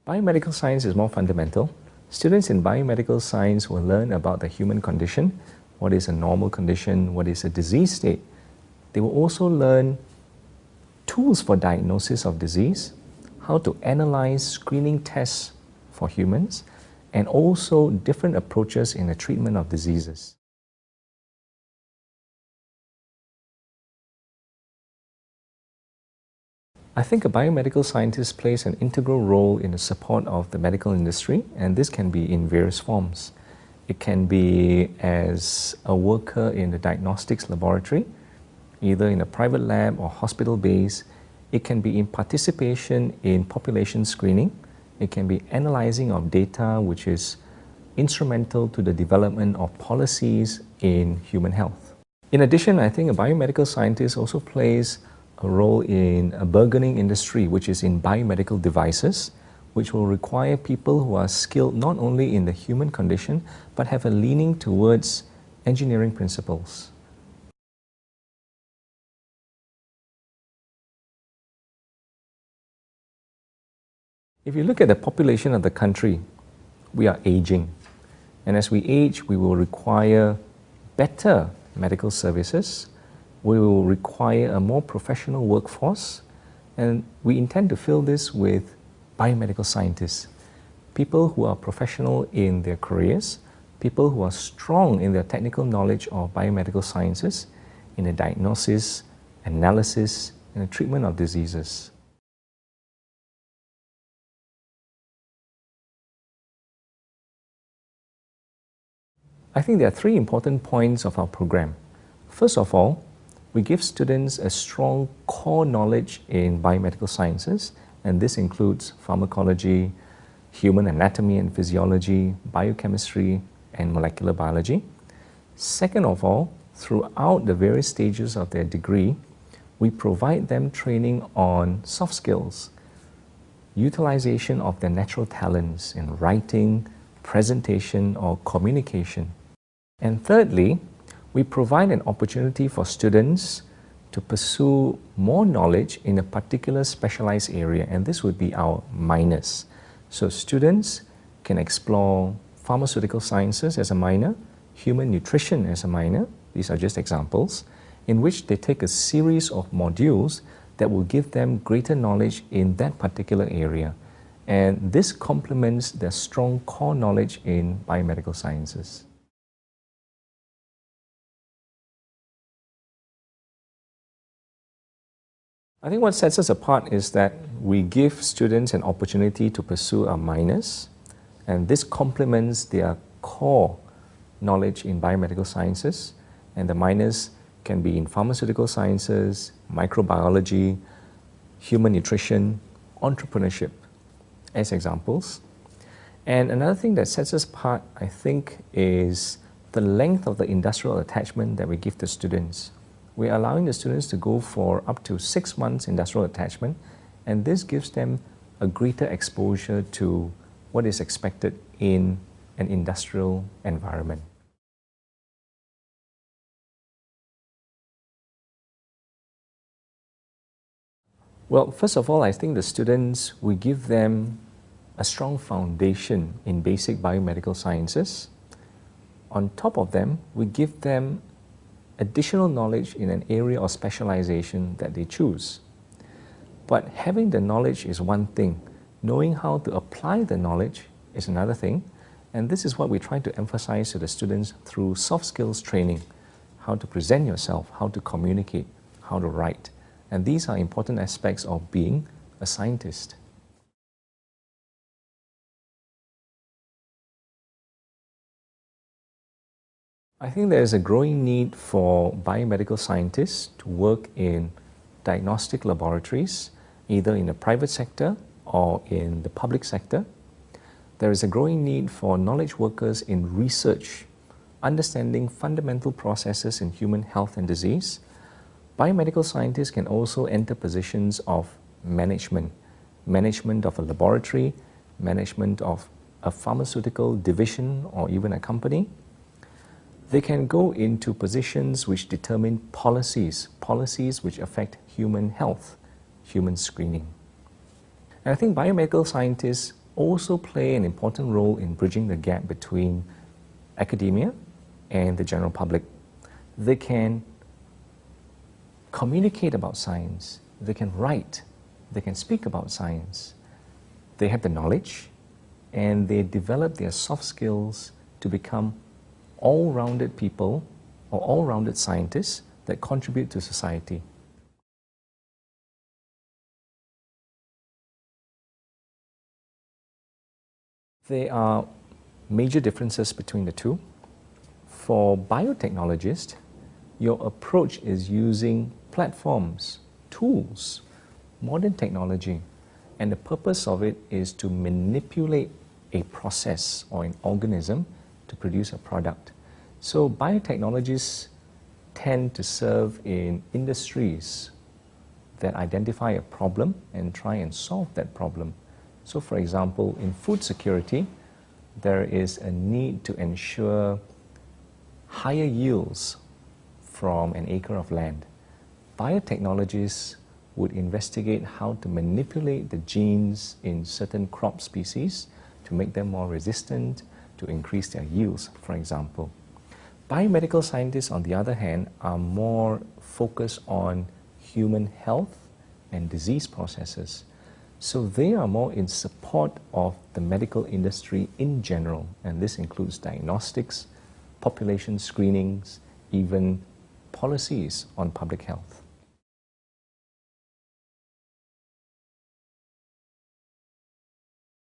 Biomedical science is more fundamental. Students in biomedical science will learn about the human condition, what is a normal condition, what is a disease state. They will also learn tools for diagnosis of disease, how to analyze screening tests for humans, and also different approaches in the treatment of diseases. I think a biomedical scientist plays an integral role in the support of the medical industry, and this can be in various forms. It can be as a worker in the diagnostics laboratory, either in a private lab or hospital base. It can be in participation in population screening. It can be analyzing of data, which is instrumental to the development of policies in human health. In addition, I think a biomedical scientist also plays a role in a burgeoning industry, which is in biomedical devices, which will require people who are skilled not only in the human condition, but have a leaning towards engineering principles. If you look at the population of the country, we are aging. And as we age, we will require better medical services. We will require a more professional workforce, and we intend to fill this with biomedical scientists, people who are professional in their careers, people who are strong in their technical knowledge of biomedical sciences, in the diagnosis, analysis, and the treatment of diseases. I think there are three important points of our program. First of all, we give students a strong core knowledge in biomedical sciences, and this includes pharmacology, human anatomy and physiology, biochemistry, and molecular biology. Second of all, throughout the various stages of their degree, we provide them training on soft skills, utilization of their natural talents in writing, presentation, or communication. And thirdly, we provide an opportunity for students to pursue more knowledge in a particular specialized area, and this would be our minors. So students can explore pharmaceutical sciences as a minor, human nutrition as a minor, these are just examples, in which they take a series of modules that will give them greater knowledge in that particular area. And this complements their strong core knowledge in biomedical sciences. I think what sets us apart is that we give students an opportunity to pursue our minors, and this complements their core knowledge in biomedical sciences, and the minors can be in pharmaceutical sciences, microbiology, human nutrition, entrepreneurship as examples. And another thing that sets us apart, I think, is the length of the industrial attachment that we give to students. We're allowing the students to go for up to 6 months industrial attachment, and this gives them a greater exposure to what is expected in an industrial environment. Well, first of all, I think the students, we give them a strong foundation in basic biomedical sciences. On top of them, we give them additional knowledge in an area or specialization that they choose. But having the knowledge is one thing. Knowing how to apply the knowledge is another thing. And this is what we try to emphasize to the students through soft skills training. How to present yourself, how to communicate, how to write. And these are important aspects of being a scientist. I think there is a growing need for biomedical scientists to work in diagnostic laboratories, either in the private sector or in the public sector. There is a growing need for knowledge workers in research, understanding fundamental processes in human health and disease. Biomedical scientists can also enter positions of management of a laboratory, management of a pharmaceutical division or even a company. They can go into positions which determine policies which affect human health, human screening. And I think biomedical scientists also play an important role in bridging the gap between academia and the general public. They can communicate about science, they can write, they can speak about science, they have the knowledge, and they develop their soft skills to become all-rounded people or all-rounded scientists that contribute to society. There are major differences between the two. For biotechnologists, your approach is using platforms, tools, modern technology, and the purpose of it is to manipulate a process or an organism to produce a product. So biotechnologists tend to serve in industries that identify a problem and try and solve that problem. So for example, in food security, there is a need to ensure higher yields from an acre of land. Biotechnologists would investigate how to manipulate the genes in certain crop species to make them more resistant, to increase their yields, for example. Biomedical scientists, on the other hand, are more focused on human health and disease processes. So they are more in support of the medical industry in general, and this includes diagnostics, population screenings, even policies on public health.